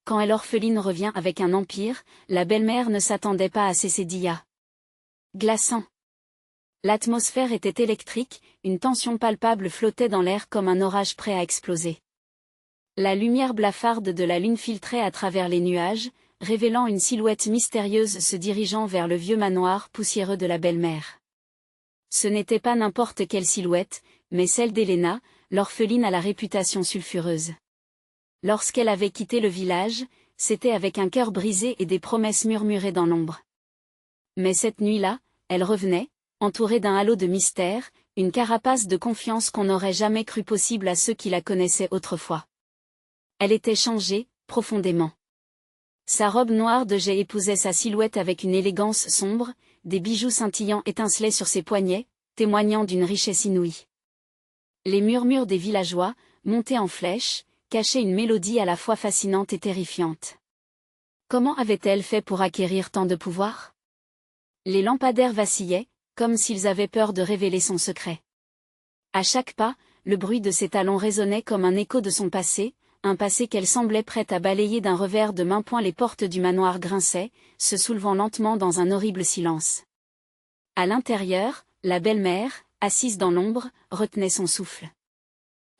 Quand elle orpheline revient avec un empire, la belle-mère ne s'attendait pas à ces cédillas. Glaçant. L'atmosphère était électrique, une tension palpable flottait dans l'air comme un orage prêt à exploser. La lumière blafarde de la lune filtrait à travers les nuages, révélant une silhouette mystérieuse se dirigeant vers le vieux manoir poussiéreux de la belle-mère. Ce n'était pas n'importe quelle silhouette, mais celle d'Helena, l'orpheline à la réputation sulfureuse. Lorsqu'elle avait quitté le village, c'était avec un cœur brisé et des promesses murmurées dans l'ombre. Mais cette nuit-là, elle revenait, entourée d'un halo de mystère, une carapace de confiance qu'on n'aurait jamais cru possible à ceux qui la connaissaient autrefois. Elle était changée, profondément. Sa robe noire de jais épousait sa silhouette avec une élégance sombre, des bijoux scintillants étincelaient sur ses poignets, témoignant d'une richesse inouïe. Les murmures des villageois, montés en flèche, cachaient une mélodie à la fois fascinante et terrifiante. Comment avait-elle fait pour acquérir tant de pouvoir? Les lampadaires vacillaient, comme s'ils avaient peur de révéler son secret. À chaque pas, le bruit de ses talons résonnait comme un écho de son passé, un passé qu'elle semblait prête à balayer d'un revers de main. Les portes du manoir grinçaient, se soulevant lentement dans un horrible silence. À l'intérieur, la belle-mère, assise dans l'ombre, retenait son souffle.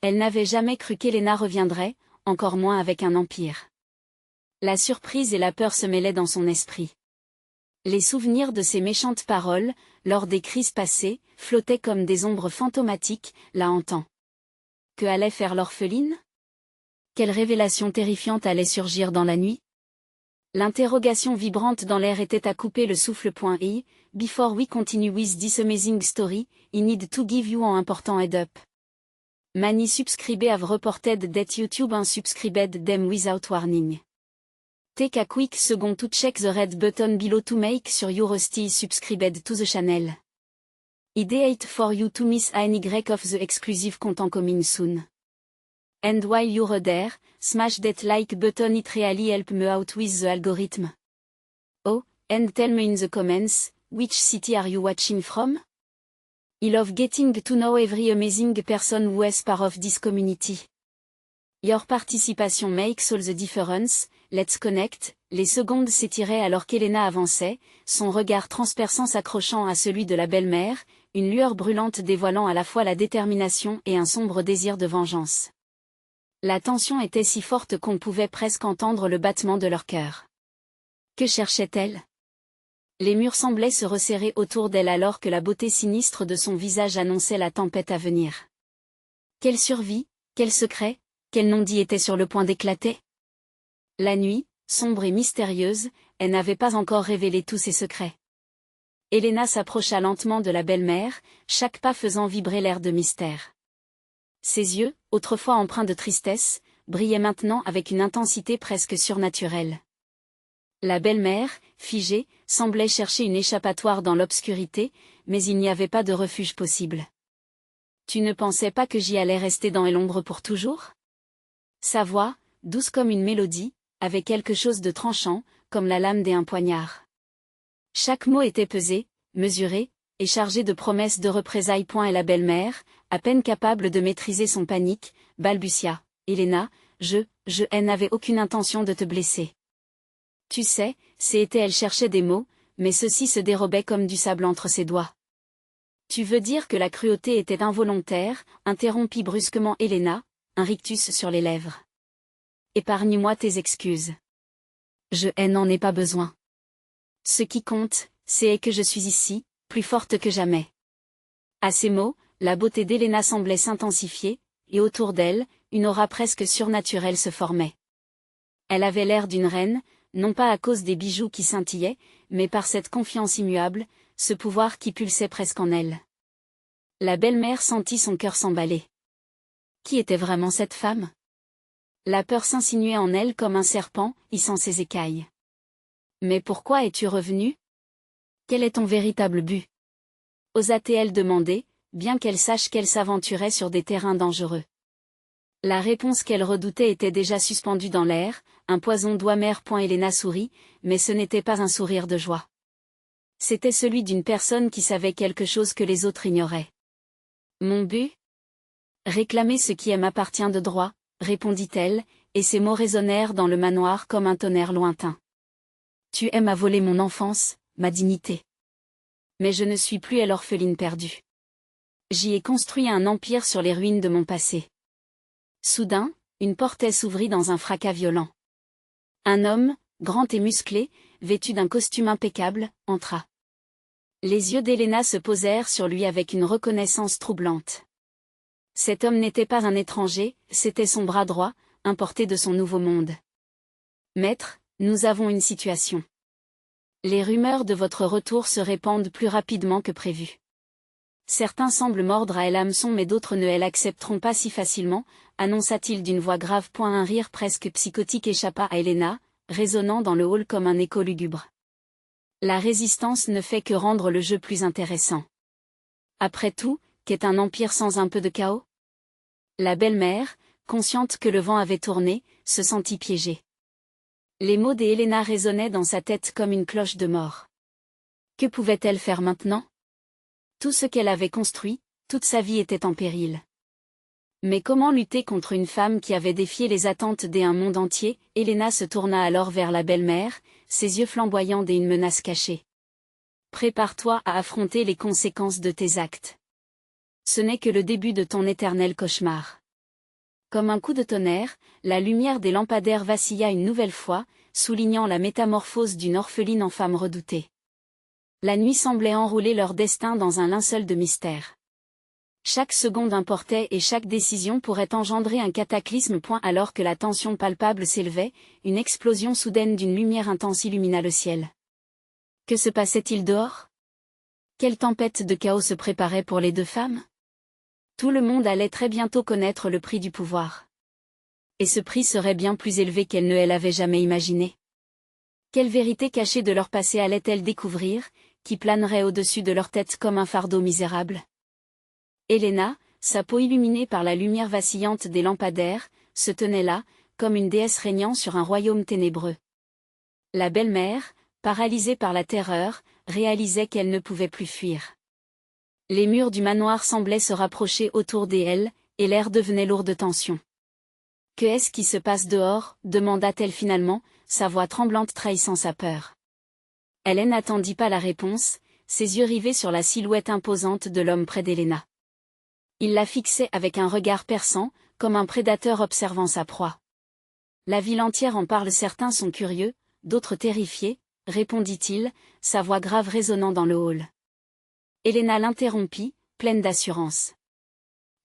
Elle n'avait jamais cru qu'Helena reviendrait, encore moins avec un empire. La surprise et la peur se mêlaient dans son esprit. Les souvenirs de ses méchantes paroles, lors des crises passées, flottaient comme des ombres fantomatiques, la hantant. Que allait faire l'orpheline? Quelle révélation terrifiante allait surgir dans la nuit? L'interrogation vibrante dans l'air était à couper le souffle. Before we continue with this amazing story, I need to give you an important head up. Many subscribers have reported that YouTube unsubscribed them without warning. Take a quick second to check the red button below to make sure you're still subscribed to the channel. Ideate for you to miss any of the exclusive content coming soon. And while you're there, smash that like button, it really help me out with the algorithm. Oh, and tell me in the comments, which city are you watching from? I love getting to know every amazing person who is part of this community. Your participation makes all the difference, let's connect. Les secondes s'étiraient alors qu'Helena avançait, son regard transperçant s'accrochant à celui de la belle-mère, une lueur brûlante dévoilant à la fois la détermination et un sombre désir de vengeance. La tension était si forte qu'on pouvait presque entendre le battement de leur cœur. Que cherchait-elle? Les murs semblaient se resserrer autour d'elle alors que la beauté sinistre de son visage annonçait la tempête à venir. Quelle survie, quel secret, quel non-dit était sur le point d'éclater? La nuit, sombre et mystérieuse, elle n'avait pas encore révélé tous ses secrets. Helena s'approcha lentement de la belle-mère, chaque pas faisant vibrer l'air de mystère. Ses yeux, autrefois empreints de tristesse, brillaient maintenant avec une intensité presque surnaturelle. La belle-mère, figée, semblait chercher une échappatoire dans l'obscurité, mais il n'y avait pas de refuge possible. Tu ne pensais pas que j'y allais rester dans l'ombre pour toujours? Sa voix, douce comme une mélodie, avait quelque chose de tranchant, comme la lame d'un poignard. Chaque mot était pesé, mesuré, et chargé de promesses de représailles. Et la belle-mère, à peine capable de maîtriser son panique, balbutia. Helena, elle n'avait aucune intention de te blesser. Tu sais, elle cherchait des mots, mais ceux-ci se dérobaient comme du sable entre ses doigts. Tu veux dire que la cruauté était involontaire, interrompit brusquement Helena, un rictus sur les lèvres. Épargne-moi tes excuses. N'en ai pas besoin. Ce qui compte, c'est que je suis ici, plus forte que jamais. À ces mots, la beauté d'Helena semblait s'intensifier, et autour d'elle, une aura presque surnaturelle se formait. Elle avait l'air d'une reine, non pas à cause des bijoux qui scintillaient, mais par cette confiance immuable, ce pouvoir qui pulsait presque en elle. La belle-mère sentit son cœur s'emballer. Qui était vraiment cette femme? La peur s'insinuait en elle comme un serpent, hissant ses écailles. Mais pourquoi es-tu revenue? Quel est ton véritable but? Osa-t-elle demander, bien qu'elle sache qu'elle s'aventurait sur des terrains dangereux. La réponse qu'elle redoutait était déjà suspendue dans l'air, un poison doux amer. Helena sourit, mais ce n'était pas un sourire de joie. C'était celui d'une personne qui savait quelque chose que les autres ignoraient. Mon but? Réclamer ce qui m'appartient de droit, répondit-elle, et ces mots résonnèrent dans le manoir comme un tonnerre lointain. Tu aimes à voler mon enfance, ma dignité. Mais je ne suis plus à l'orpheline perdue. J'y ai construit un empire sur les ruines de mon passé. Soudain, une porte s'ouvrit dans un fracas violent. Un homme, grand et musclé, vêtu d'un costume impeccable, entra. Les yeux d'Helena se posèrent sur lui avec une reconnaissance troublante. Cet homme n'était pas un étranger, c'était son bras droit, importé de son nouveau monde. Maître, nous avons une situation. Les rumeurs de votre retour se répandent plus rapidement que prévu. Certains semblent mordre à l'hameçon mais d'autres ne l'accepteront pas si facilement, annonça-t-il d'une voix grave. Un rire presque psychotique échappa à Helena, résonnant dans le hall comme un écho lugubre. La résistance ne fait que rendre le jeu plus intéressant. Après tout, qu'est un empire sans un peu de chaos? La belle-mère, consciente que le vent avait tourné, se sentit piégée. Les mots d'Helena résonnaient dans sa tête comme une cloche de mort. Que pouvait-elle faire maintenant? Tout ce qu'elle avait construit, toute sa vie était en péril. Mais comment lutter contre une femme qui avait défié les attentes d'un monde entier? Helena se tourna alors vers la belle-mère, ses yeux flamboyants d'une menace cachée. Prépare-toi à affronter les conséquences de tes actes. Ce n'est que le début de ton éternel cauchemar. Comme un coup de tonnerre, la lumière des lampadaires vacilla une nouvelle fois, soulignant la métamorphose d'une orpheline en femme redoutée. La nuit semblait enrouler leur destin dans un linceul de mystère. Chaque seconde importait et chaque décision pourrait engendrer un cataclysme. Alors que la tension palpable s'élevait, une explosion soudaine d'une lumière intense illumina le ciel. Que se passait-il dehors? Quelle tempête de chaos se préparait pour les deux femmes? Tout le monde allait très bientôt connaître le prix du pouvoir. Et ce prix serait bien plus élevé qu'elle ne l'avait jamais imaginé. Quelle vérité cachée de leur passé allait-elle découvrir, qui planerait au-dessus de leur tête comme un fardeau misérable? Helena, sa peau illuminée par la lumière vacillante des lampadaires, se tenait là, comme une déesse régnant sur un royaume ténébreux. La belle-mère, paralysée par la terreur, réalisait qu'elle ne pouvait plus fuir. Les murs du manoir semblaient se rapprocher autour d'elle, et l'air devenait lourd de tension. « Que est-ce qui se passe dehors ?» demanda-t-elle finalement, sa voix tremblante trahissant sa peur. Elle n'attendit pas la réponse, ses yeux rivés sur la silhouette imposante de l'homme près d'Helena. Il la fixait avec un regard perçant, comme un prédateur observant sa proie. La ville entière en parle, certains sont curieux, d'autres terrifiés, répondit-il, sa voix grave résonnant dans le hall. Helena l'interrompit, pleine d'assurance.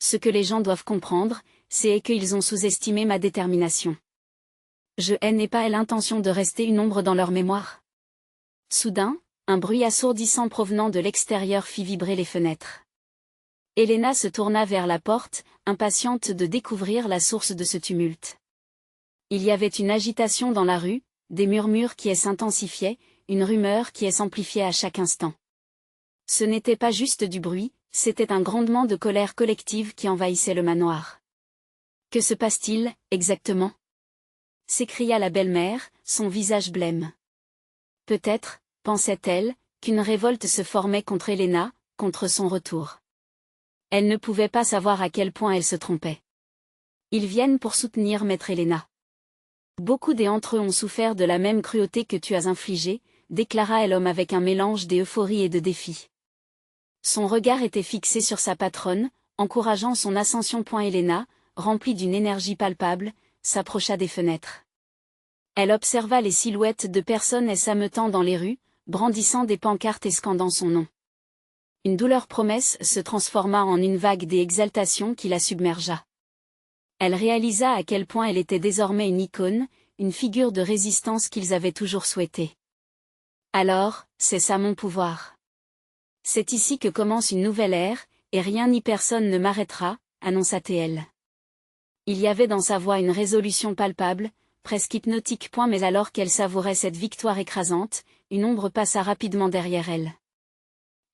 Ce que les gens doivent comprendre, c'est qu'ils ont sous-estimé ma détermination. Je n'ai pas l'intention de rester une ombre dans leur mémoire. Soudain, un bruit assourdissant provenant de l'extérieur fit vibrer les fenêtres. Helena se tourna vers la porte, impatiente de découvrir la source de ce tumulte. Il y avait une agitation dans la rue, des murmures qui s'intensifiaient, une rumeur qui s'amplifiait à chaque instant. Ce n'était pas juste du bruit, c'était un grondement de colère collective qui envahissait le manoir. Que se passe-t-il, exactement? S'écria la belle-mère, son visage blême. Peut-être, pensait-elle, qu'une révolte se formait contre Helena, contre son retour. Elle ne pouvait pas savoir à quel point elle se trompait. Ils viennent pour soutenir maître Helena. Beaucoup d'entre eux ont souffert de la même cruauté que tu as infligée, déclara l'homme avec un mélange d'euphorie et de défi. Son regard était fixé sur sa patronne, encourageant son ascension. Helena, remplie d'une énergie palpable, s'approcha des fenêtres. Elle observa les silhouettes de personnes s'ameutant dans les rues, brandissant des pancartes et scandant son nom. Une douleur promesse se transforma en une vague d'exaltation qui la submergea. Elle réalisa à quel point elle était désormais une icône, une figure de résistance qu'ils avaient toujours souhaitée. Alors, c'est ça mon pouvoir. C'est ici que commence une nouvelle ère, et rien ni personne ne m'arrêtera, annonça-t-elle. Il y avait dans sa voix une résolution palpable, presque hypnotique. Mais alors qu'elle savourait cette victoire écrasante, une ombre passa rapidement derrière elle.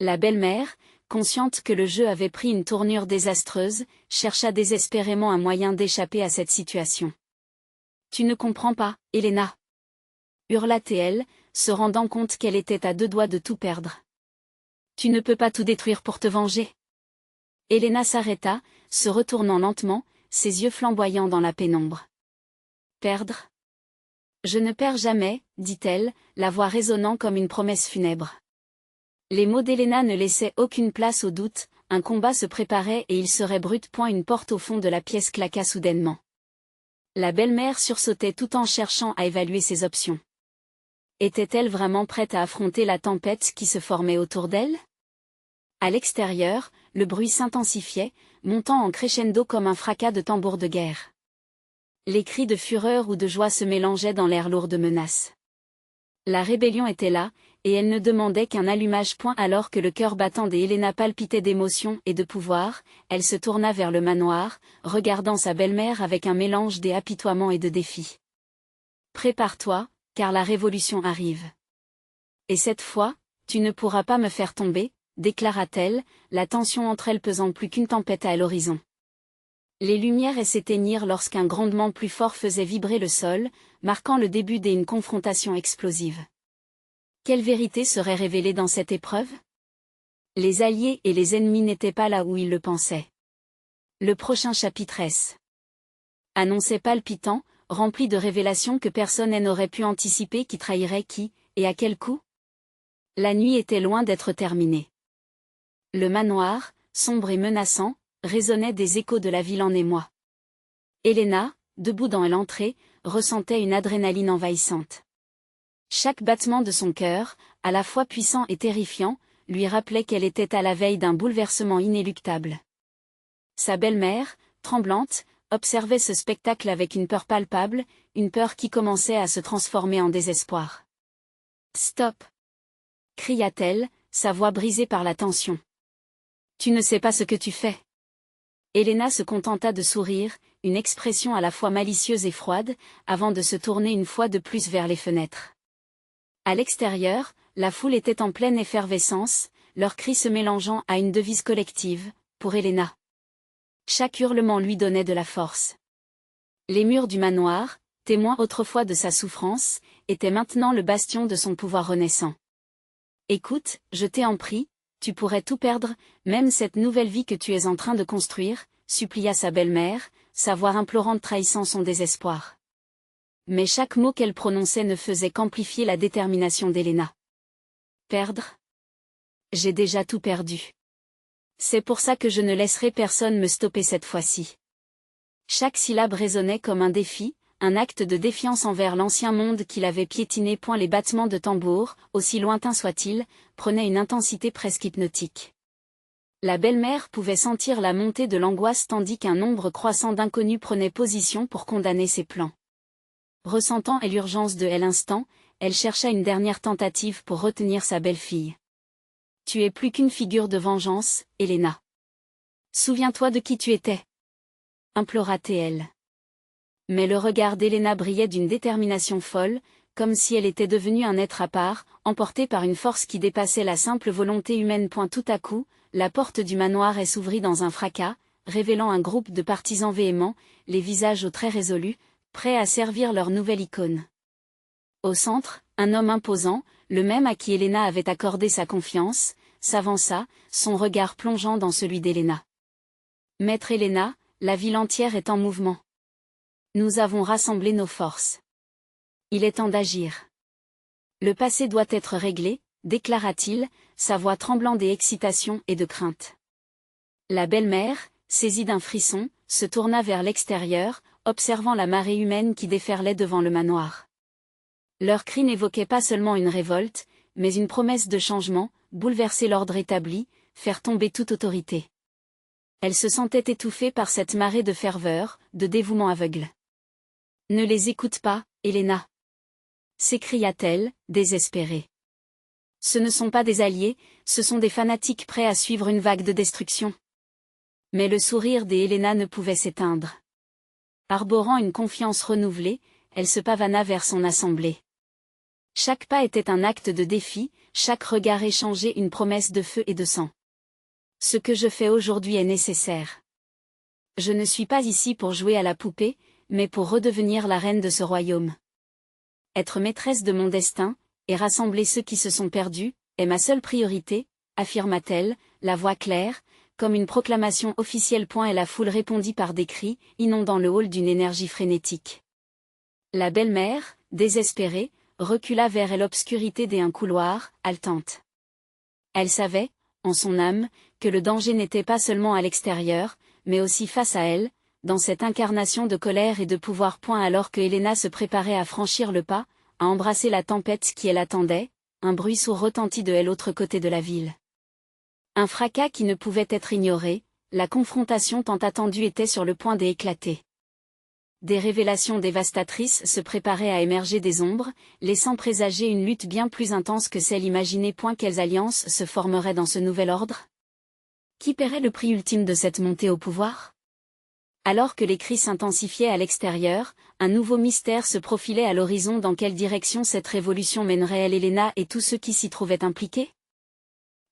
La belle-mère, consciente que le jeu avait pris une tournure désastreuse, chercha désespérément un moyen d'échapper à cette situation. « Tu ne comprends pas, Helena » hurla-t-elle, se rendant compte qu'elle était à deux doigts de tout perdre. « Tu ne peux pas tout détruire pour te venger. » Helena s'arrêta, se retournant lentement, ses yeux flamboyants dans la pénombre. Perdre? Je ne perds jamais, dit-elle, la voix résonnant comme une promesse funèbre. Les mots d'Helena ne laissaient aucune place au doute, un combat se préparait et il serait brut. Une porte au fond de la pièce claqua soudainement. La belle-mère sursautait tout en cherchant à évaluer ses options. Était-elle vraiment prête à affronter la tempête qui se formait autour d'elle? À l'extérieur, le bruit s'intensifiait, montant en crescendo comme un fracas de tambour de guerre. Les cris de fureur ou de joie se mélangeaient dans l'air lourd de menaces. La rébellion était là, et elle ne demandait qu'un allumage. Alors que le cœur battant d'Helena palpitait d'émotion et de pouvoir, elle se tourna vers le manoir, regardant sa belle-mère avec un mélange d'apitoiement et de défi. Prépare-toi, car la révolution arrive. Et cette fois, tu ne pourras pas me faire tomber, déclara-t-elle, la tension entre elles pesant plus qu'une tempête à l'horizon. Les lumières s'éteignirent lorsqu'un grondement plus fort faisait vibrer le sol, marquant le début d'une confrontation explosive. Quelle vérité serait révélée dans cette épreuve? Les alliés et les ennemis n'étaient pas là où ils le pensaient. Le prochain chapitre annonçait palpitant, rempli de révélations que personne n'aurait pu anticiper. Qui trahirait qui, et à quel coup? La nuit était loin d'être terminée. Le manoir, sombre et menaçant, résonnait des échos de la ville en émoi. Helena, debout dans l'entrée, ressentait une adrénaline envahissante. Chaque battement de son cœur, à la fois puissant et terrifiant, lui rappelait qu'elle était à la veille d'un bouleversement inéluctable. Sa belle-mère, tremblante, observait ce spectacle avec une peur palpable, une peur qui commençait à se transformer en désespoir. « Stop !» cria-t-elle, sa voix brisée par la tension. « Tu ne sais pas ce que tu fais. » Helena se contenta de sourire, une expression à la fois malicieuse et froide, avant de se tourner une fois de plus vers les fenêtres. À l'extérieur, la foule était en pleine effervescence, leurs cris se mélangeant à une devise collective, pour Helena. Chaque hurlement lui donnait de la force. Les murs du manoir, témoins autrefois de sa souffrance, étaient maintenant le bastion de son pouvoir renaissant. « Écoute, je t'en en prie, tu pourrais tout perdre, même cette nouvelle vie que tu es en train de construire, » supplia sa belle-mère, sa voix implorante trahissant son désespoir. Mais chaque mot qu'elle prononçait ne faisait qu'amplifier la détermination d'Helena. Perdre? J'ai déjà tout perdu. C'est pour ça que je ne laisserai personne me stopper cette fois-ci. Chaque syllabe résonnait comme un défi, un acte de défiance envers l'ancien monde qu'il avait piétiné. Les battements de tambour, aussi lointains soient-ils, prenaient une intensité presque hypnotique. La belle-mère pouvait sentir la montée de l'angoisse tandis qu'un nombre croissant d'inconnus prenait position pour condamner ses plans. Ressentant l'urgence de l'instant, elle chercha une dernière tentative pour retenir sa belle-fille. « Tu es plus qu'une figure de vengeance, Helena. Souviens-toi de qui tu étais. » implora-t-elle. Mais le regard d'Helena brillait d'une détermination folle, comme si elle était devenue un être à part, emportée par une force qui dépassait la simple volonté humaine. Tout à coup, la porte du manoir s'ouvrit dans un fracas, révélant un groupe de partisans véhéments, les visages aux traits résolus, prêts à servir leur nouvelle icône. Au centre, un homme imposant, le même à qui Helena avait accordé sa confiance, s'avança, son regard plongeant dans celui d'Helena. « Maître Helena, la ville entière est en mouvement. Nous avons rassemblé nos forces. Il est temps d'agir. Le passé doit être réglé, déclara-t-il, sa voix tremblant d'excitation et de crainte. La belle-mère, saisie d'un frisson, se tourna vers l'extérieur, observant la marée humaine qui déferlait devant le manoir. Leurs cris n'évoquaient pas seulement une révolte, mais une promesse de changement, bouleverser l'ordre établi, faire tomber toute autorité. Elle se sentait étouffée par cette marée de ferveur, de dévouement aveugle. « Ne les écoute pas, Helena !» s'écria-t-elle, désespérée. « Ce ne sont pas des alliés, ce sont des fanatiques prêts à suivre une vague de destruction. » Mais le sourire d'Helena ne pouvait s'éteindre. Arborant une confiance renouvelée, elle se pavana vers son assemblée. Chaque pas était un acte de défi, chaque regard échangé une promesse de feu et de sang. Ce que je fais aujourd'hui est nécessaire. Je ne suis pas ici pour jouer à la poupée, mais pour redevenir la reine de ce royaume. Être maîtresse de mon destin, et rassembler ceux qui se sont perdus, est ma seule priorité, affirma-t-elle, la voix claire, comme une proclamation officielle. Et la foule répondit par des cris, inondant le hall d'une énergie frénétique. La belle-mère, désespérée, recula vers l'obscurité d'un couloir, haletante. Elle savait, en son âme, que le danger n'était pas seulement à l'extérieur, mais aussi face à elle, dans cette incarnation de colère et de pouvoir. Alors que Helena se préparait à franchir le pas, à embrasser la tempête qui l'attendait, un bruit sourd retentit de l'autre côté de la ville. Un fracas qui ne pouvait être ignoré, la confrontation tant attendue était sur le point d'éclater. Des révélations dévastatrices se préparaient à émerger des ombres, laissant présager une lutte bien plus intense que celle imaginée. Quelles alliances se formeraient dans ce nouvel ordre? Qui paierait le prix ultime de cette montée au pouvoir? Alors que les cris s'intensifiaient à l'extérieur, un nouveau mystère se profilait à l'horizon. Dans quelle direction cette révolution mènerait-elle Helena et tous ceux qui s'y trouvaient impliqués?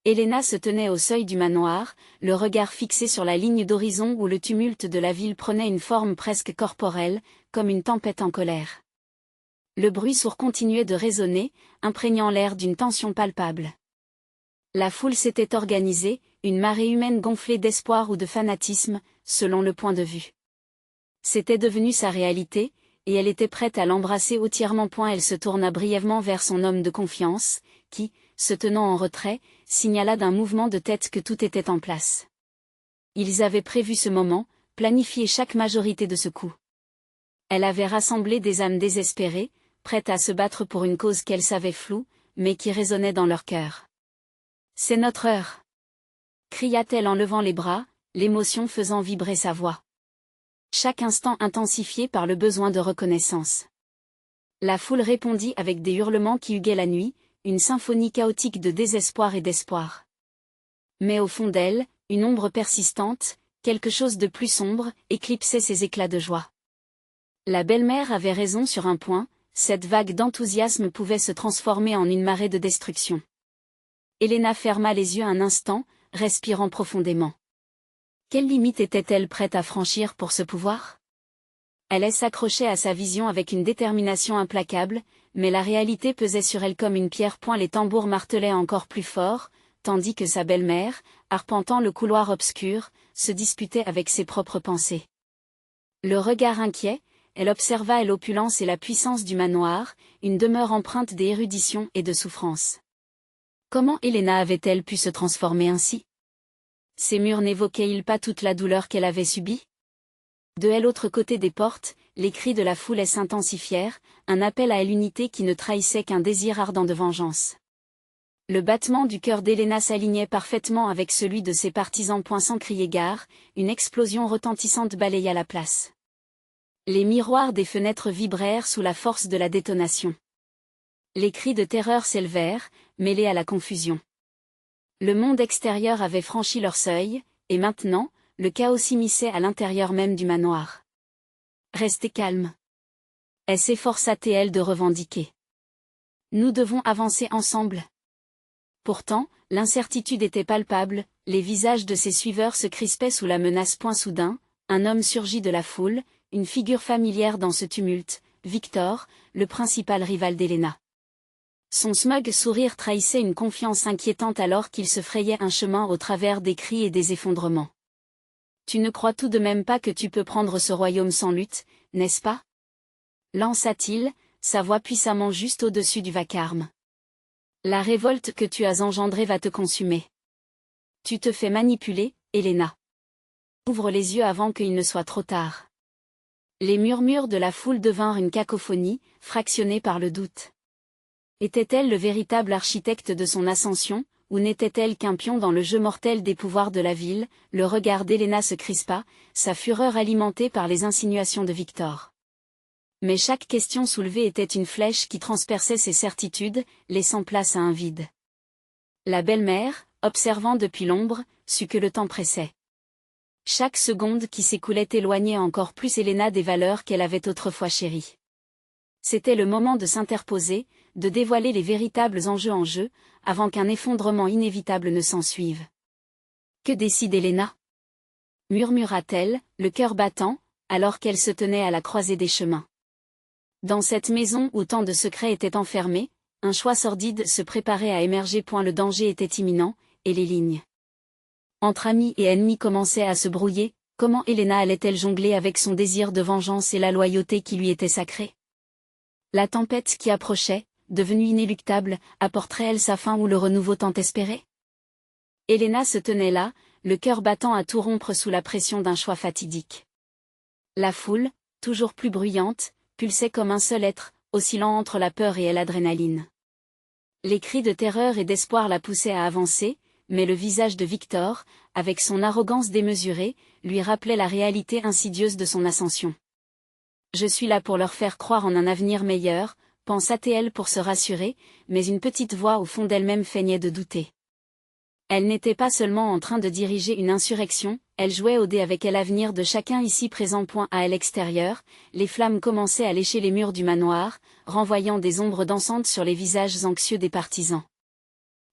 Helena se tenait au seuil du manoir, le regard fixé sur la ligne d'horizon où le tumulte de la ville prenait une forme presque corporelle, comme une tempête en colère. Le bruit sourd continuait de résonner, imprégnant l'air d'une tension palpable. La foule s'était organisée, une marée humaine gonflée d'espoir ou de fanatisme, selon le point de vue. C'était devenu sa réalité, et elle était prête à l'embrasser entièrement. Elle se tourna brièvement vers son homme de confiance, qui, se tenant en retrait, signala d'un mouvement de tête que tout était en place. Ils avaient prévu ce moment, planifié chaque majorité de ce coup. Elle avait rassemblé des âmes désespérées, prêtes à se battre pour une cause qu'elle savait floue, mais qui résonnait dans leur cœur. « C'est notre heure !» cria-t-elle en levant les bras, l'émotion faisant vibrer sa voix. Chaque instant intensifié par le besoin de reconnaissance. La foule répondit avec des hurlements qui huguaient la nuit, une symphonie chaotique de désespoir et d'espoir. Mais au fond d'elle, une ombre persistante, quelque chose de plus sombre, éclipsait ces éclats de joie. La belle-mère avait raison sur un point, cette vague d'enthousiasme pouvait se transformer en une marée de destruction. Helena ferma les yeux un instant, respirant profondément. Quelle limite était-elle prête à franchir pour ce pouvoir? Elle s'accrochait à sa vision avec une détermination implacable, mais la réalité pesait sur elle comme une pierre. Les tambours martelaient encore plus fort, tandis que sa belle-mère, arpentant le couloir obscur, se disputait avec ses propres pensées. Le regard inquiet, elle observa l'opulence et la puissance du manoir, une demeure empreinte d'érudition et de souffrance. Comment Helena avait-elle pu se transformer ainsi? Ces murs n'évoquaient-ils pas toute la douleur qu'elle avait subie? De l'autre côté des portes, les cris de la foule s'intensifièrent, un appel à l'unité qui ne trahissait qu'un désir ardent de vengeance. Le battement du cœur d'Helena s'alignait parfaitement avec celui de ses partisans. Sans crier gare, une explosion retentissante balaya la place. Les miroirs des fenêtres vibrèrent sous la force de la détonation. Les cris de terreur s'élevèrent, mêlés à la confusion. Le monde extérieur avait franchi leur seuil, et maintenant, le chaos s'immisçait à l'intérieur même du manoir. « Restez calme. » Elle s'efforça-t-elle de revendiquer. « Nous devons avancer ensemble. » Pourtant, l'incertitude était palpable, les visages de ses suiveurs se crispaient sous la menace. Soudain, un homme surgit de la foule, une figure familière dans ce tumulte, Victor, le principal rival d'Helena. Son smug sourire trahissait une confiance inquiétante alors qu'il se frayait un chemin au travers des cris et des effondrements. « Tu ne crois tout de même pas que tu peux prendre ce royaume sans lutte, n'est-ce pas ?» lança-t-il, sa voix puissamment juste au-dessus du vacarme. « La révolte que tu as engendrée va te consumer. Tu te fais manipuler, Helena. Ouvre les yeux avant qu'il ne soit trop tard. » Les murmures de la foule devinrent une cacophonie, fractionnée par le doute. Était-elle le véritable architecte de son ascension, ou n'était-elle qu'un pion dans le jeu mortel des pouvoirs de la ville? Le regard d'Helena se crispa, sa fureur alimentée par les insinuations de Victor. Mais chaque question soulevée était une flèche qui transperçait ses certitudes, laissant place à un vide. La belle-mère, observant depuis l'ombre, sut que le temps pressait. Chaque seconde qui s'écoulait éloignait encore plus Helena des valeurs qu'elle avait autrefois chéries. C'était le moment de s'interposer, de dévoiler les véritables enjeux en jeu, avant qu'un effondrement inévitable ne s'ensuive. « Que décide Helena ?» murmura-t-elle, le cœur battant, alors qu'elle se tenait à la croisée des chemins. Dans cette maison où tant de secrets étaient enfermés, un choix sordide se préparait à émerger. Le danger était imminent, et les lignes entre amis et ennemis commençaient à se brouiller. Comment Helena allait-elle jongler avec son désir de vengeance et la loyauté qui lui était sacrée? La tempête qui approchait, devenue inéluctable, apporterait-elle sa fin ou le renouveau tant espéré? Helena se tenait là, le cœur battant à tout rompre sous la pression d'un choix fatidique. La foule, toujours plus bruyante, pulsait comme un seul être, oscillant entre la peur et l'adrénaline. Les cris de terreur et d'espoir la poussaient à avancer, mais le visage de Victor, avec son arrogance démesurée, lui rappelait la réalité insidieuse de son ascension. « Je suis là pour leur faire croire en un avenir meilleur », pensa-t-elle pour se rassurer, mais une petite voix au fond d'elle-même feignait de douter. Elle n'était pas seulement en train de diriger une insurrection, elle jouait au dé avec l'avenir de chacun ici présent. À l'extérieur, les flammes commençaient à lécher les murs du manoir, renvoyant des ombres dansantes sur les visages anxieux des partisans.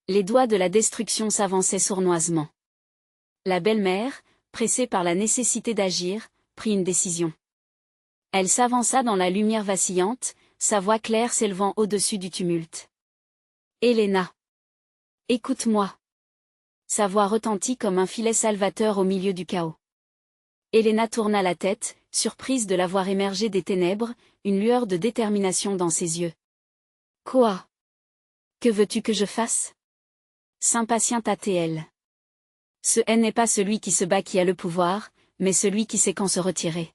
Les doigts de la destruction s'avançaient sournoisement. La belle-mère, pressée par la nécessité d'agir, prit une décision. Elle s'avança dans la lumière vacillante, sa voix claire s'élevant au-dessus du tumulte. « Helena! Écoute-moi !» Sa voix retentit comme un filet salvateur au milieu du chaos. Helena tourna la tête, surprise de la voir émerger des ténèbres, une lueur de détermination dans ses yeux. « Quoi? Que veux-tu que je fasse ?» s'impatienta-t-elle. Ce n'est pas celui qui se bat qui a le pouvoir, mais celui qui sait quand se retirer.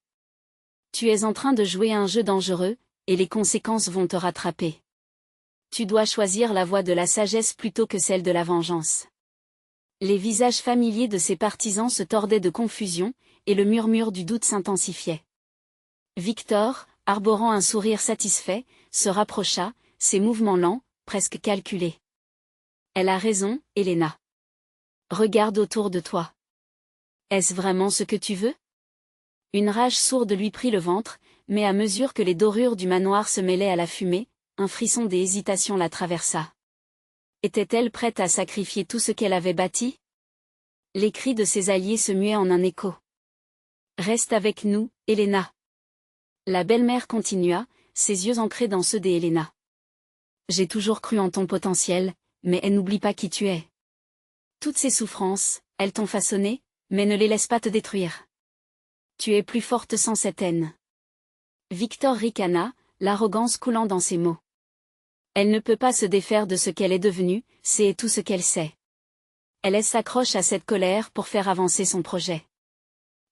Tu es en train de jouer un jeu dangereux, et les conséquences vont te rattraper. Tu dois choisir la voie de la sagesse plutôt que celle de la vengeance. Les visages familiers de ses partisans se tordaient de confusion, et le murmure du doute s'intensifiait. Victor, arborant un sourire satisfait, se rapprocha, ses mouvements lents, presque calculés. « Elle a raison, Helena. Regarde autour de toi. Est-ce vraiment ce que tu veux ?» Une rage sourde lui prit le ventre, mais à mesure que les dorures du manoir se mêlaient à la fumée, un frisson d'hésitation la traversa. Était-elle prête à sacrifier tout ce qu'elle avait bâti? Les cris de ses alliés se muaient en un écho. « Reste avec nous, Helena. » La belle-mère continua, ses yeux ancrés dans ceux d'Helena. « J'ai toujours cru en ton potentiel, mais n'oublie pas qui tu es. Toutes ces souffrances, elles t'ont façonné, mais ne les laisse pas te détruire. Tu es plus forte sans cette haine. » Victor ricana, l'arrogance coulant dans ses mots. Elle ne peut pas se défaire de ce qu'elle est devenue, c'est tout ce qu'elle sait. Elle s'accroche à cette colère pour faire avancer son projet.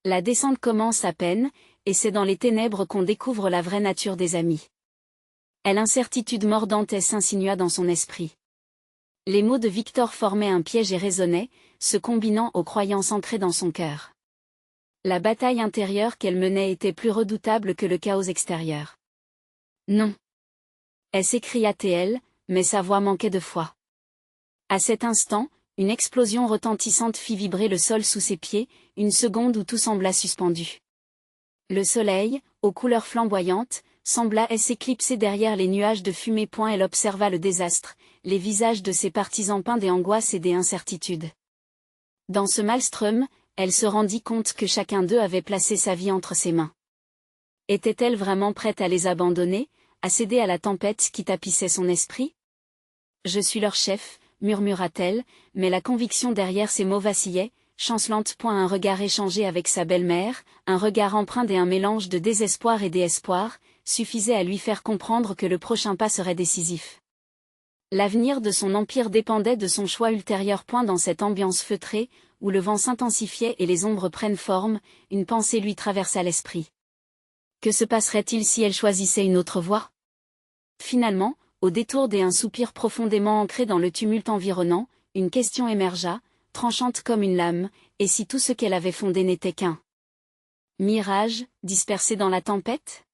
La descente commence à peine, et c'est dans les ténèbres qu'on découvre la vraie nature des amis. L'incertitude mordante s'insinua dans son esprit. Les mots de Victor formaient un piège et résonnaient, se combinant aux croyances ancrées dans son cœur. La bataille intérieure qu'elle menait était plus redoutable que le chaos extérieur. Non. S'écria-t-elle, mais sa voix manquait de foi. À cet instant, une explosion retentissante fit vibrer le sol sous ses pieds, une seconde où tout sembla suspendu. Le soleil, aux couleurs flamboyantes, sembla s'éclipser derrière les nuages de fumée. Elle observa le désastre, les visages de ses partisans peints d'angoisse et d'incertitude. Dans ce maelstrom, elle se rendit compte que chacun d'eux avait placé sa vie entre ses mains. Était-elle vraiment prête à les abandonner, à céder à la tempête qui tapissait son esprit? « Je suis leur chef », murmura-t-elle, mais la conviction derrière ces mots vacillait, chancelante. Un regard échangé avec sa belle-mère, un regard empreint d'un mélange de désespoir et d'espoir, suffisait à lui faire comprendre que le prochain pas serait décisif. L'avenir de son empire dépendait de son choix ultérieur. Dans cette ambiance feutrée, où le vent s'intensifiait et les ombres prennent forme, une pensée lui traversa l'esprit. Que se passerait-il si elle choisissait une autre voie? Finalement, au détour d'un soupir profondément ancré dans le tumulte environnant, une question émergea, tranchante comme une lame, et si tout ce qu'elle avait fondé n'était qu'un mirage, dispersé dans la tempête?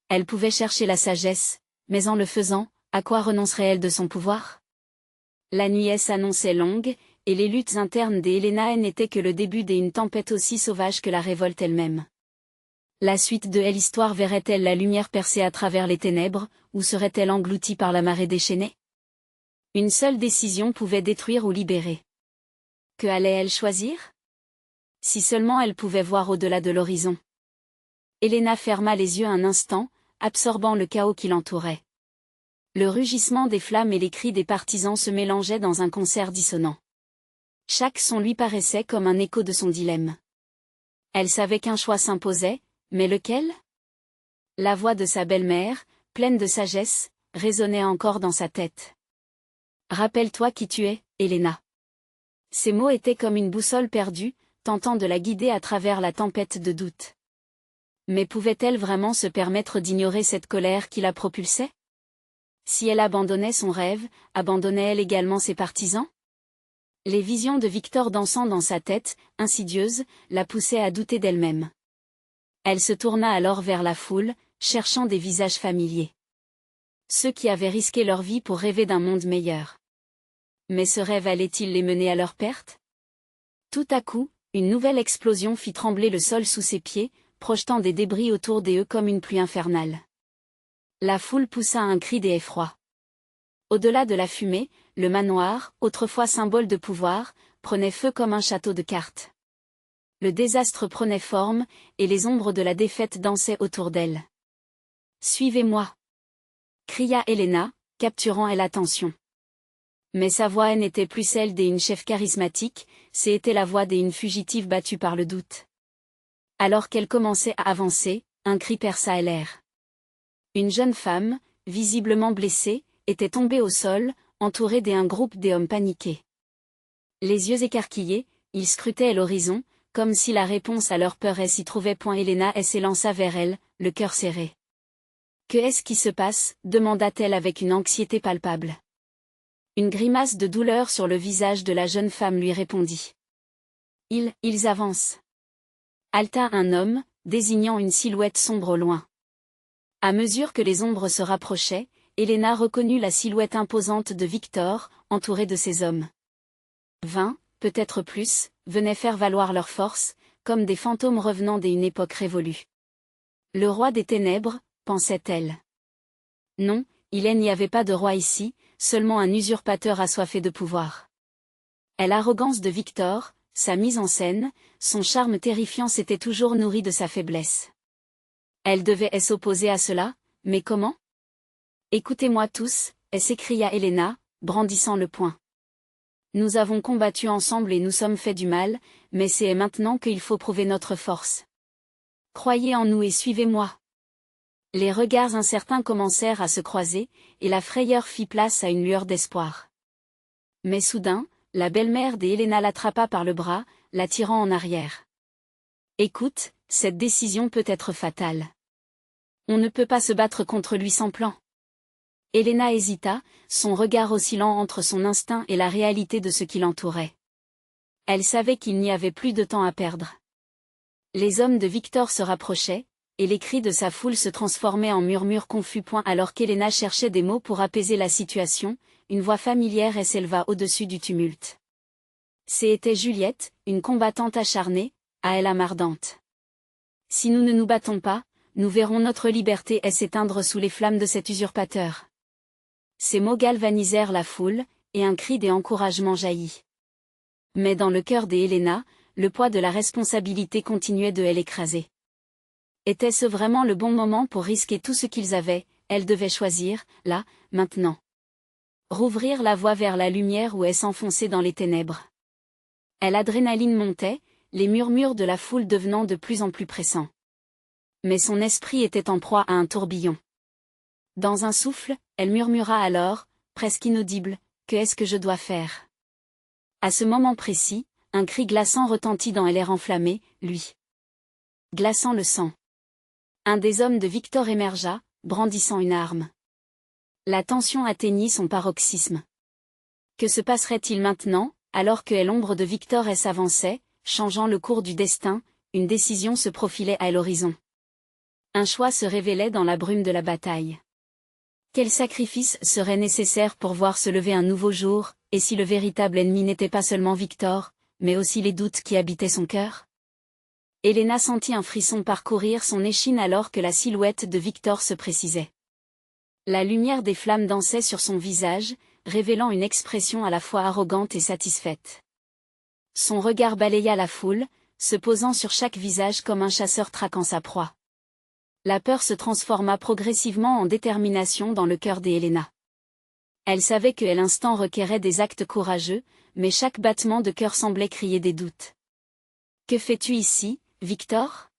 Elle pouvait chercher la sagesse, mais en le faisant, à quoi renoncerait-elle de son pouvoir? La nuit s'annonçait longue, et les luttes internes des Helena n'étaient que le début d'une tempête aussi sauvage que la révolte elle-même. La suite de l'histoire verrait-elle la lumière percer à travers les ténèbres, ou serait-elle engloutie par la marée déchaînée? Une seule décision pouvait détruire ou libérer. Que allait-elle choisir? Si seulement elle pouvait voir au-delà de l'horizon. Helena ferma les yeux un instant, absorbant le chaos qui l'entourait. Le rugissement des flammes et les cris des partisans se mélangeaient dans un concert dissonant. Chaque son lui paraissait comme un écho de son dilemme. Elle savait qu'un choix s'imposait, mais lequel? La voix de sa belle-mère, pleine de sagesse, résonnait encore dans sa tête. Rappelle-toi qui tu es, Helena. Ces mots étaient comme une boussole perdue, tentant de la guider à travers la tempête de doute. Mais pouvait-elle vraiment se permettre d'ignorer cette colère qui la propulsait? Si elle abandonnait son rêve, abandonnait-elle également ses partisans? Les visions de Victor dansant dans sa tête, insidieuses, la poussaient à douter d'elle-même. Elle se tourna alors vers la foule, cherchant des visages familiers. Ceux qui avaient risqué leur vie pour rêver d'un monde meilleur. Mais ce rêve allait-il les mener à leur perte? Tout à coup, une nouvelle explosion fit trembler le sol sous ses pieds, projetant des débris autour d'eux comme une pluie infernale. La foule poussa un cri d'effroi. Au-delà de la fumée, le manoir, autrefois symbole de pouvoir, prenait feu comme un château de cartes. Le désastre prenait forme, et les ombres de la défaite dansaient autour d'elle. « Suivez-moi » cria Helena, capturant elle l'attention. Mais sa voix n'était plus celle d'une chef charismatique, c'était la voix d'une fugitive battue par le doute. Alors qu'elle commençait à avancer, un cri perça l'air. Une jeune femme, visiblement blessée, était tombée au sol, entourée d'un groupe d'hommes paniqués. Les yeux écarquillés, ils scrutaient l'horizon, comme si la réponse à leur peur s'y trouvait. Helena s'élança vers elle, le cœur serré. « Que est-ce qui se passe » demanda-t-elle avec une anxiété palpable. Une grimace de douleur sur le visage de la jeune femme lui répondit. « Ils avancent. » Halta un homme, désignant une silhouette sombre au loin. À mesure que les ombres se rapprochaient, Helena reconnut la silhouette imposante de Victor, entouré de ses hommes. 20, peut-être plus, venaient faire valoir leur force, comme des fantômes revenant d'une époque révolue. Le roi des ténèbres, pensait-elle. Non, il n'y avait pas de roi ici, seulement un usurpateur assoiffé de pouvoir. Et l'arrogance de Victor, sa mise en scène, son charme terrifiant s'était toujours nourri de sa faiblesse. Elle devait s'opposer à cela, mais comment? Écoutez-moi tous, s'écria Helena, brandissant le poing. Nous avons combattu ensemble et nous sommes fait du mal, mais c'est maintenant qu'il faut prouver notre force. Croyez en nous et suivez-moi. Les regards incertains commencèrent à se croiser, et la frayeur fit place à une lueur d'espoir. Mais soudain, la belle-mère d'Helena l'attrapa par le bras, la tirant en arrière. Écoute, cette décision peut être fatale. On ne peut pas se battre contre lui sans plan. Helena hésita, son regard oscillant entre son instinct et la réalité de ce qui l'entourait. Elle savait qu'il n'y avait plus de temps à perdre. Les hommes de Victor se rapprochaient, et les cris de sa foule se transformaient en murmures confus. Alors qu'Helena cherchait des mots pour apaiser la situation, une voix familière s'éleva au-dessus du tumulte. C'était Juliette, une combattante acharnée, à elle âme ardente. Si nous ne nous battons pas, nous verrons notre liberté s'éteindre sous les flammes de cet usurpateur. Ces mots galvanisèrent la foule, et un cri d'encouragement jaillit. Mais dans le cœur d'Helena, le poids de la responsabilité continuait de l'écraser. Était-ce vraiment le bon moment pour risquer tout ce qu'ils avaient? Elle devait choisir, là, maintenant. Rouvrir la voie vers la lumière ou s'enfoncer dans les ténèbres. L'adrénaline montait, les murmures de la foule devenant de plus en plus pressants. Mais son esprit était en proie à un tourbillon. Dans un souffle, elle murmura alors, presque inaudible, « Qu'est-ce que je dois faire ?» À ce moment précis, un cri glaçant retentit dans l'air enflammé, lui. Glaçant le sang. Un des hommes de Victor émergea, brandissant une arme. La tension atteignit son paroxysme. Que se passerait-il maintenant, alors que l'ombre de Victor s'avançait, changeant le cours du destin, une décision se profilait à l'horizon. Un choix se révélait dans la brume de la bataille. Quel sacrifice serait nécessaire pour voir se lever un nouveau jour, et si le véritable ennemi n'était pas seulement Victor, mais aussi les doutes qui habitaient son cœur? Helena sentit un frisson parcourir son échine alors que la silhouette de Victor se précisait. La lumière des flammes dansait sur son visage, révélant une expression à la fois arrogante et satisfaite. Son regard balaya la foule, se posant sur chaque visage comme un chasseur traquant sa proie. La peur se transforma progressivement en détermination dans le cœur d'Helena. Elle savait que l'instant requérait des actes courageux, mais chaque battement de cœur semblait crier des doutes. « Que fais-tu ici, Victor »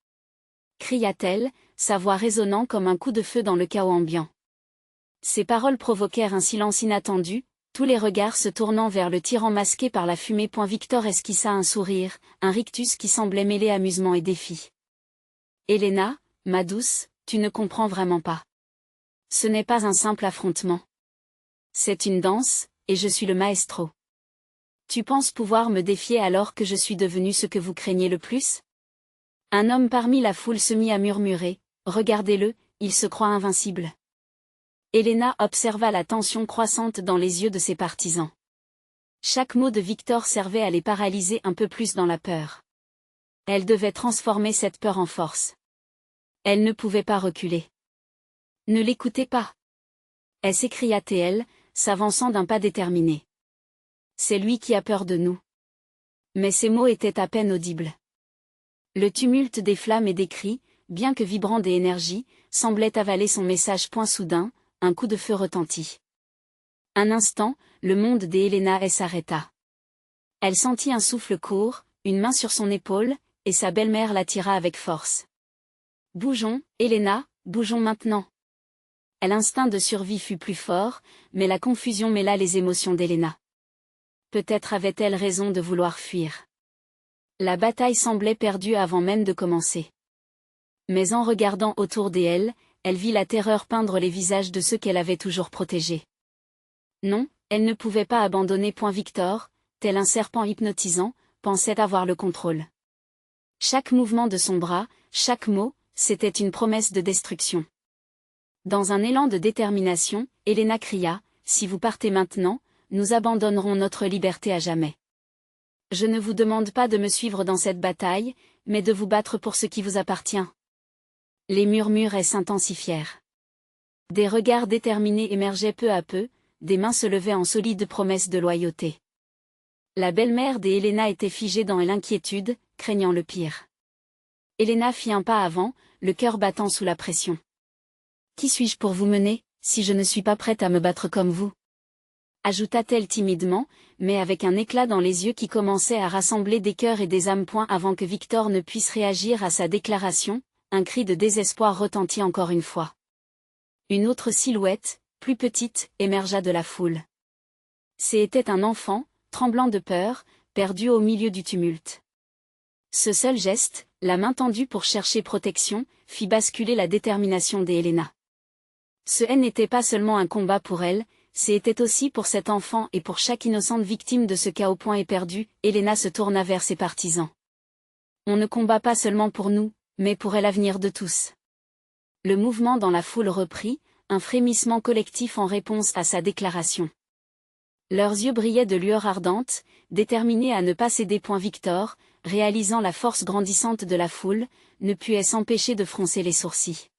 cria-t-elle, sa voix résonnant comme un coup de feu dans le chaos ambiant. Ces paroles provoquèrent un silence inattendu, tous les regards se tournant vers le tyran masqué par la fumée. Victor esquissa un sourire, un rictus qui semblait mêler amusement et défi. Helena, ma douce, tu ne comprends vraiment pas. Ce n'est pas un simple affrontement. C'est une danse, et je suis le maestro. Tu penses pouvoir me défier alors que je suis devenu ce que vous craignez le plus? Un homme parmi la foule se mit à murmurer, regardez-le, il se croit invincible. Helena observa la tension croissante dans les yeux de ses partisans. Chaque mot de Victor servait à les paralyser un peu plus dans la peur. Elle devait transformer cette peur en force. Elle ne pouvait pas reculer. Ne l'écoutez pas. Elle s'écria-t-elle, s'avançant d'un pas déterminé. C'est lui qui a peur de nous. Mais ces mots étaient à peine audibles. Le tumulte des flammes et des cris, bien que vibrant d'énergie, semblait avaler son message. Soudain, un coup de feu retentit. Un instant, le monde d'Helena s'arrêta. Elle sentit un souffle court, une main sur son épaule, et sa belle-mère l'attira avec force. Bougeons, Helena, bougeons maintenant. L'instinct de survie fut plus fort, mais la confusion mêla les émotions d'Helena. Peut-être avait-elle raison de vouloir fuir. La bataille semblait perdue avant même de commencer. Mais en regardant autour d'elle, elle vit la terreur peindre les visages de ceux qu'elle avait toujours protégés. Non, elle ne pouvait pas abandonner. Victor, tel un serpent hypnotisant, pensait avoir le contrôle. Chaque mouvement de son bras, chaque mot, c'était une promesse de destruction. Dans un élan de détermination, Helena cria, « Si vous partez maintenant, nous abandonnerons notre liberté à jamais. Je ne vous demande pas de me suivre dans cette bataille, mais de vous battre pour ce qui vous appartient. » Les murmures s'intensifièrent. Des regards déterminés émergeaient peu à peu, des mains se levaient en solides promesses de loyauté. La belle-mère d'Helena était figée dans l'inquiétude, craignant le pire. Helena fit un pas avant, le cœur battant sous la pression. « Qui suis-je pour vous mener, si je ne suis pas prête à me battre comme vous ?» ajouta-t-elle timidement, mais avec un éclat dans les yeux qui commençait à rassembler des cœurs et des âmes. Avant que Victor ne puisse réagir à sa déclaration, un cri de désespoir retentit encore une fois. Une autre silhouette, plus petite, émergea de la foule. C'était un enfant, tremblant de peur, perdu au milieu du tumulte. Ce seul geste, la main tendue pour chercher protection, fit basculer la détermination d'Helena. Ce n'était pas seulement un combat pour elle, c'était aussi pour cet enfant et pour chaque innocente victime de ce chaos. Éperdue, Helena se tourna vers ses partisans. On ne combat pas seulement pour nous, mais pour l'avenir de tous. Le mouvement dans la foule reprit, un frémissement collectif en réponse à sa déclaration. Leurs yeux brillaient de lueurs ardentes, déterminés à ne pas céder. Victor, réalisant la force grandissante de la foule, ne put s'empêcher de froncer les sourcils.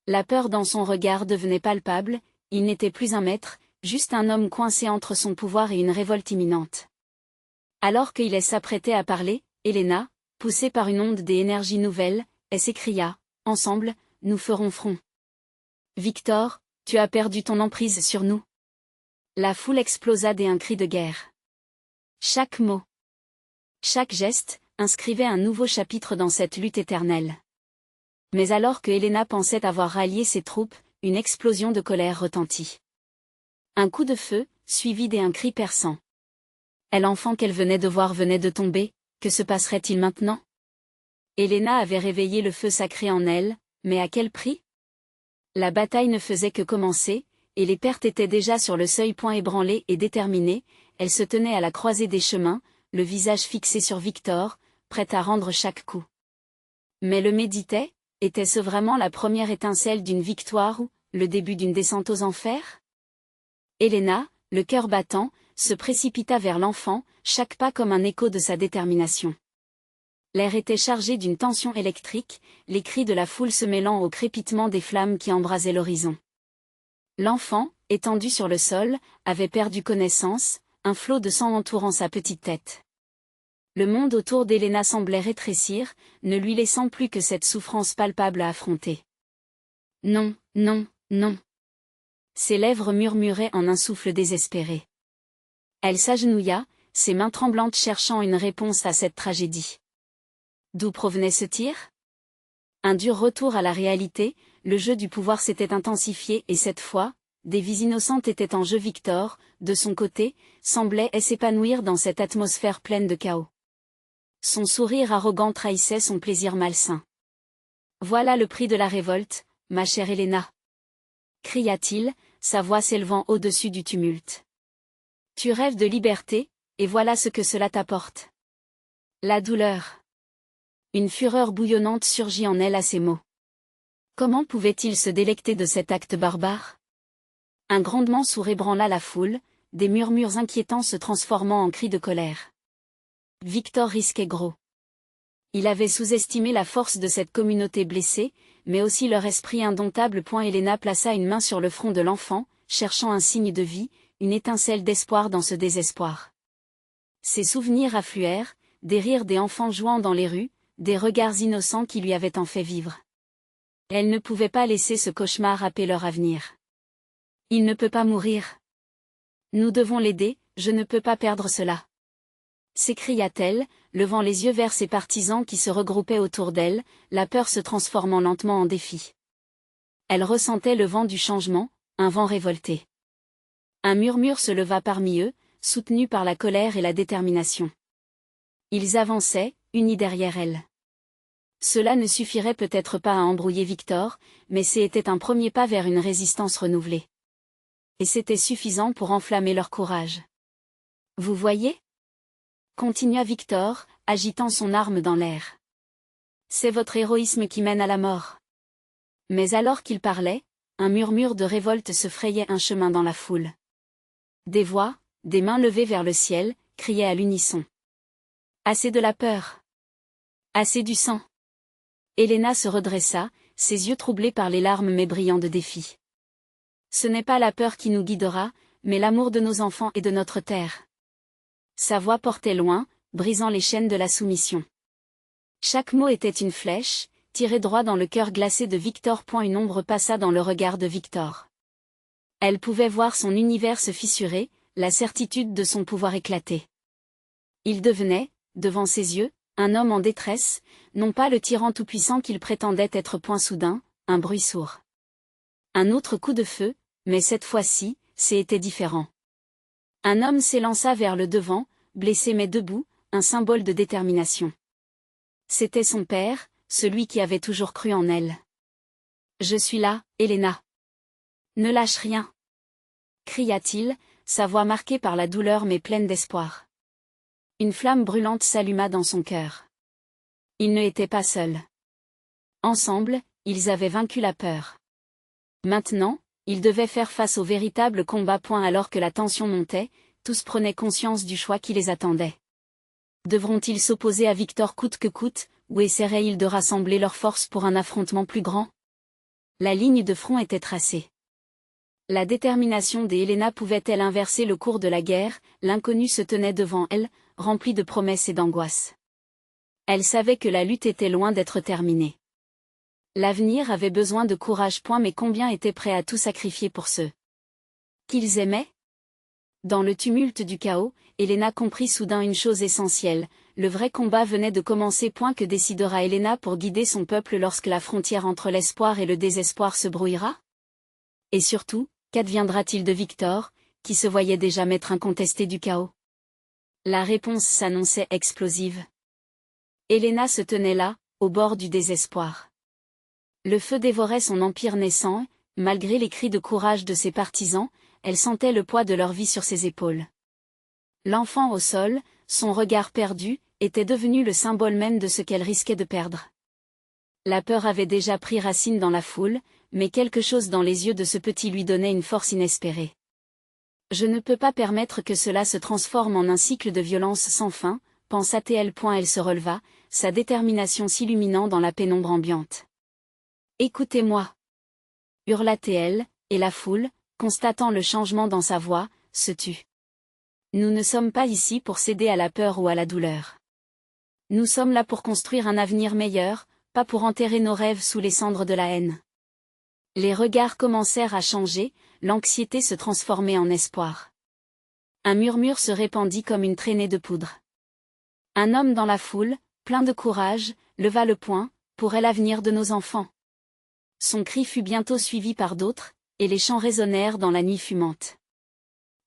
La peur dans son regard devenait palpable, il n'était plus un maître, juste un homme coincé entre son pouvoir et une révolte imminente. Alors qu'il s'apprêtait à parler, Helena, poussée par une onde d'énergie nouvelle, elle s'écria, « Ensemble, nous ferons front. » Victor, tu as perdu ton emprise sur nous. La foule explosa d'un cri de guerre. Chaque mot, chaque geste, inscrivait un nouveau chapitre dans cette lutte éternelle. Mais alors que Helena pensait avoir rallié ses troupes, une explosion de colère retentit. Un coup de feu, suivi d'un cri perçant. L'enfant qu'elle venait de voir venait de tomber, que se passerait-il maintenant? Helena avait réveillé le feu sacré en elle, mais à quel prix? La bataille ne faisait que commencer, et les pertes étaient déjà sur le seuil. Ébranlée et déterminée, elle se tenait à la croisée des chemins, le visage fixé sur Victor, prête à rendre chaque coup. Mais le méditait, était-ce vraiment la première étincelle d'une victoire ou le début d'une descente aux enfers? Helena, le cœur battant, se précipita vers l'enfant, chaque pas comme un écho de sa détermination. L'air était chargé d'une tension électrique, les cris de la foule se mêlant au crépitement des flammes qui embrasaient l'horizon. L'enfant, étendu sur le sol, avait perdu connaissance, un flot de sang entourant sa petite tête. Le monde autour d'Helena semblait rétrécir, ne lui laissant plus que cette souffrance palpable à affronter. Non, non, non. Ses lèvres murmuraient en un souffle désespéré. Elle s'agenouilla, ses mains tremblantes cherchant une réponse à cette tragédie. D'où provenait ce tir? Un dur retour à la réalité, le jeu du pouvoir s'était intensifié et cette fois, des vies innocentes étaient en jeu. Victor, de son côté, semblait s'épanouir dans cette atmosphère pleine de chaos. Son sourire arrogant trahissait son plaisir malsain. « Voilà le prix de la révolte, ma chère Helena !» cria-t-il, sa voix s'élevant au-dessus du tumulte. « Tu rêves de liberté, et voilà ce que cela t'apporte. » La douleur. Une fureur bouillonnante surgit en elle à ces mots. Comment pouvait-il se délecter de cet acte barbare? Un grondement sourd ébranla la foule, des murmures inquiétants se transformant en cris de colère. Victor risquait gros. Il avait sous-estimé la force de cette communauté blessée, mais aussi leur esprit indomptable. Helena plaça une main sur le front de l'enfant, cherchant un signe de vie, une étincelle d'espoir dans ce désespoir. Ses souvenirs affluèrent, des rires des enfants jouant dans les rues, des regards innocents qui lui avaient tant fait vivre. Elle ne pouvait pas laisser ce cauchemar happer leur avenir. Il ne peut pas mourir. Nous devons l'aider, je ne peux pas perdre cela. S'écria-t-elle, levant les yeux vers ses partisans qui se regroupaient autour d'elle, la peur se transformant lentement en défi. Elle ressentait le vent du changement, un vent révolté. Un murmure se leva parmi eux, soutenu par la colère et la détermination. Ils avançaient, unis derrière elle. Cela ne suffirait peut-être pas à embrouiller Victor, mais c'était un premier pas vers une résistance renouvelée. Et c'était suffisant pour enflammer leur courage. « Vous voyez ? » continua Victor, agitant son arme dans l'air. « C'est votre héroïsme qui mène à la mort. » Mais alors qu'il parlait, un murmure de révolte se frayait un chemin dans la foule. Des voix, des mains levées vers le ciel, criaient à l'unisson. « Assez de la peur. Assez du sang. » Helena se redressa, ses yeux troublés par les larmes mais brillants de défi. « Ce n'est pas la peur qui nous guidera, mais l'amour de nos enfants et de notre terre. » Sa voix portait loin, brisant les chaînes de la soumission. Chaque mot était une flèche, tirée droit dans le cœur glacé de Victor. Une ombre passa dans le regard de Victor. Elle pouvait voir son univers se fissurer, la certitude de son pouvoir éclater. Il devenait, devant ses yeux, un homme en détresse, non pas le tyran tout-puissant qu'il prétendait être. Soudain, un bruit sourd. Un autre coup de feu, mais cette fois-ci, c'était différent. Un homme s'élança vers le devant, blessé mais debout, un symbole de détermination. C'était son père, celui qui avait toujours cru en elle. « Je suis là, Helena. Ne lâche rien !» cria-t-il, sa voix marquée par la douleur mais pleine d'espoir. Une flamme brûlante s'alluma dans son cœur. Il ne était pas seul. Ensemble, ils avaient vaincu la peur. Maintenant, ils devaient faire face au véritable combat. Alors que la tension montait, tous prenaient conscience du choix qui les attendait. Devront-ils s'opposer à Victor coûte que coûte, ou essaieraient-ils de rassembler leurs forces pour un affrontement plus grand? La ligne de front était tracée. La détermination d'Helena pouvait-elle inverser le cours de la guerre? L'inconnu se tenait devant elle, rempli de promesses et d'angoisses. Elle savait que la lutte était loin d'être terminée. L'avenir avait besoin de courage. Mais combien étaient prêts à tout sacrifier pour ceux qu'ils aimaient? Dans le tumulte du chaos, Helena comprit soudain une chose essentielle, le vrai combat venait de commencer. Que décidera Helena pour guider son peuple lorsque la frontière entre l'espoir et le désespoir se brouillera? Et surtout, qu'adviendra-t-il de Victor, qui se voyait déjà maître incontesté du chaos? La réponse s'annonçait explosive. Helena se tenait là, au bord du désespoir. Le feu dévorait son empire naissant, malgré les cris de courage de ses partisans, elle sentait le poids de leur vie sur ses épaules. L'enfant au sol, son regard perdu, était devenu le symbole même de ce qu'elle risquait de perdre. La peur avait déjà pris racine dans la foule, mais quelque chose dans les yeux de ce petit lui donnait une force inespérée. Je ne peux pas permettre que cela se transforme en un cycle de violence sans fin, pensa-t-elle. Elle se releva, sa détermination s'illuminant dans la pénombre ambiante. Écoutez-moi, hurla-t-elle, et la foule, constatant le changement dans sa voix, se tut. Nous ne sommes pas ici pour céder à la peur ou à la douleur. Nous sommes là pour construire un avenir meilleur, pas pour enterrer nos rêves sous les cendres de la haine. Les regards commencèrent à changer, l'anxiété se transformait en espoir. Un murmure se répandit comme une traînée de poudre. Un homme dans la foule, plein de courage, leva le poing, pour l'avenir de nos enfants. Son cri fut bientôt suivi par d'autres, Et les chants résonnèrent dans la nuit fumante.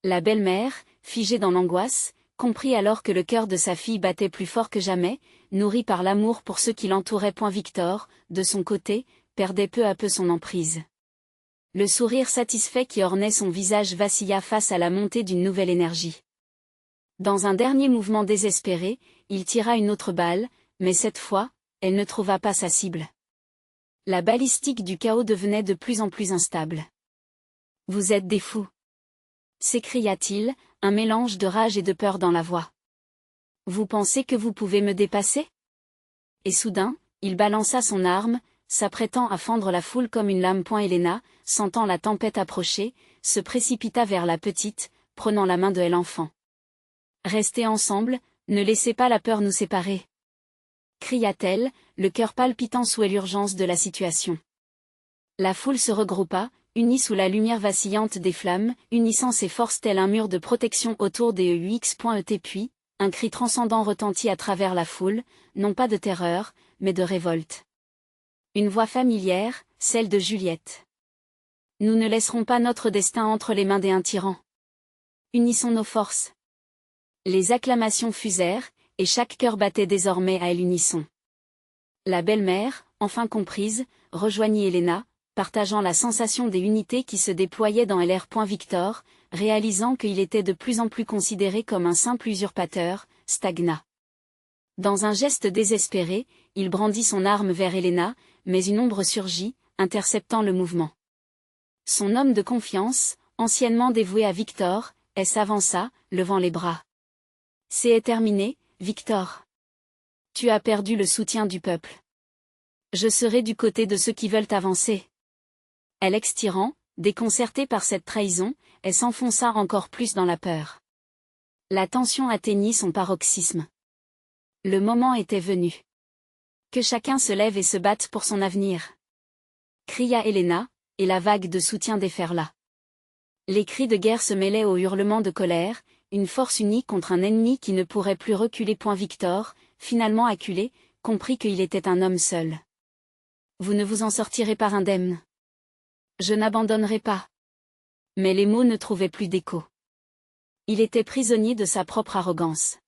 La belle-mère, figée dans l'angoisse, comprit alors que le cœur de sa fille battait plus fort que jamais, nourri par l'amour pour ceux qui l'entouraient. Victor, de son côté, perdait peu à peu son emprise. Le sourire satisfait qui ornait son visage vacilla face à la montée d'une nouvelle énergie. Dans un dernier mouvement désespéré, il tira une autre balle, mais cette fois, elle ne trouva pas sa cible. La balistique du chaos devenait de plus en plus instable. « Vous êtes des fous !» s'écria-t-il, un mélange de rage et de peur dans la voix. « Vous pensez que vous pouvez me dépasser ?» Et soudain, il balança son arme, s'apprêtant à fendre la foule comme une lame. Helena, sentant la tempête approcher, se précipita vers la petite, prenant la main de l'enfant. « Restez ensemble, ne laissez pas la peur nous séparer !» cria-t-elle, le cœur palpitant sous l'urgence de la situation. La foule se regroupa, unie sous la lumière vacillante des flammes, unissant ses forces tel un mur de protection autour des EUX.ET. Puis, un cri transcendant retentit à travers la foule, non pas de terreur, mais de révolte. Une voix familière, celle de Juliette. « Nous ne laisserons pas notre destin entre les mains d'un tyran. Unissons nos forces. » Les acclamations fusèrent, et chaque cœur battait désormais à l'unisson. La belle-mère, enfin comprise, rejoignit Helena, partageant la sensation des unités qui se déployaient dans LR. Victor, réalisant qu'il était de plus en plus considéré comme un simple usurpateur, stagna. Dans un geste désespéré, il brandit son arme vers Helena, mais une ombre surgit, interceptant le mouvement. Son homme de confiance, anciennement dévoué à Victor, s'avança, levant les bras. « C'est terminé, Victor. Tu as perdu le soutien du peuple. Je serai du côté de ceux qui veulent avancer. » Alex Tyran, déconcerté par cette trahison, s'enfonça encore plus dans la peur. La tension atteignit son paroxysme. Le moment était venu. Que chacun se lève et se batte pour son avenir. Cria Helena, et la vague de soutien déferla. Les cris de guerre se mêlaient aux hurlements de colère, une force unie contre un ennemi qui ne pourrait plus reculer. Victor, finalement acculé, comprit qu'il était un homme seul. « Vous ne vous en sortirez pas indemne. Je n'abandonnerai pas. » Mais les mots ne trouvaient plus d'écho. Il était prisonnier de sa propre arrogance.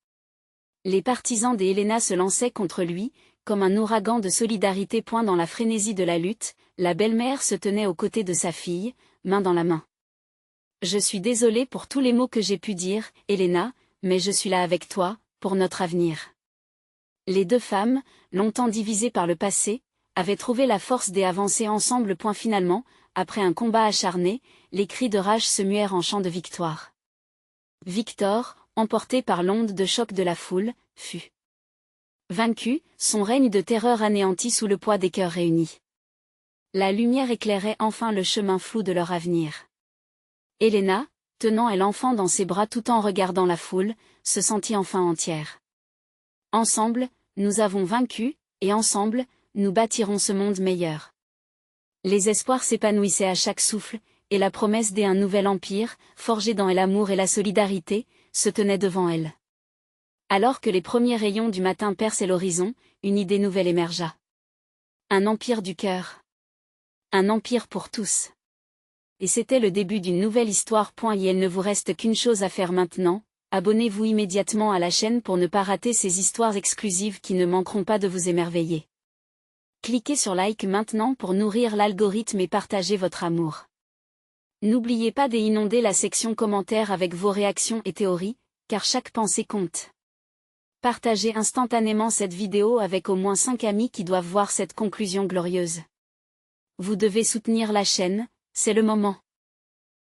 Les partisans des Helena se lançaient contre lui, comme un ouragan de solidarité. Dans la frénésie de la lutte, la belle-mère se tenait aux côtés de sa fille, main dans la main. « Je suis désolée pour tous les mots que j'ai pu dire, Helena, mais je suis là avec toi, pour notre avenir. » Les deux femmes, longtemps divisées par le passé, avaient trouvé la force d'avancer ensemble. Finalement, après un combat acharné, les cris de rage se muèrent en chants de victoire. Victor, emporté par l'onde de choc de la foule, fut vaincu, son règne de terreur anéanti sous le poids des cœurs réunis. La lumière éclairait enfin le chemin flou de leur avenir. Helena, tenant l'enfant dans ses bras tout en regardant la foule, se sentit enfin entière. Ensemble, nous avons vaincu, et ensemble, nous bâtirons ce monde meilleur. Les espoirs s'épanouissaient à chaque souffle, et la promesse d'un nouvel empire, forgé dans l'amour et la solidarité, se tenait devant elle. Alors que les premiers rayons du matin perçaient l'horizon, une idée nouvelle émergea. Un empire du cœur. Un empire pour tous. Et c'était le début d'une nouvelle histoire. Et il ne vous reste qu'une chose à faire maintenant, abonnez-vous immédiatement à la chaîne pour ne pas rater ces histoires exclusives qui ne manqueront pas de vous émerveiller. Cliquez sur like maintenant pour nourrir l'algorithme et partagez votre amour. N'oubliez pas d'inonder la section commentaires avec vos réactions et théories, car chaque pensée compte. Partagez instantanément cette vidéo avec au moins 5 amis qui doivent voir cette conclusion glorieuse. Vous devez soutenir la chaîne, c'est le moment.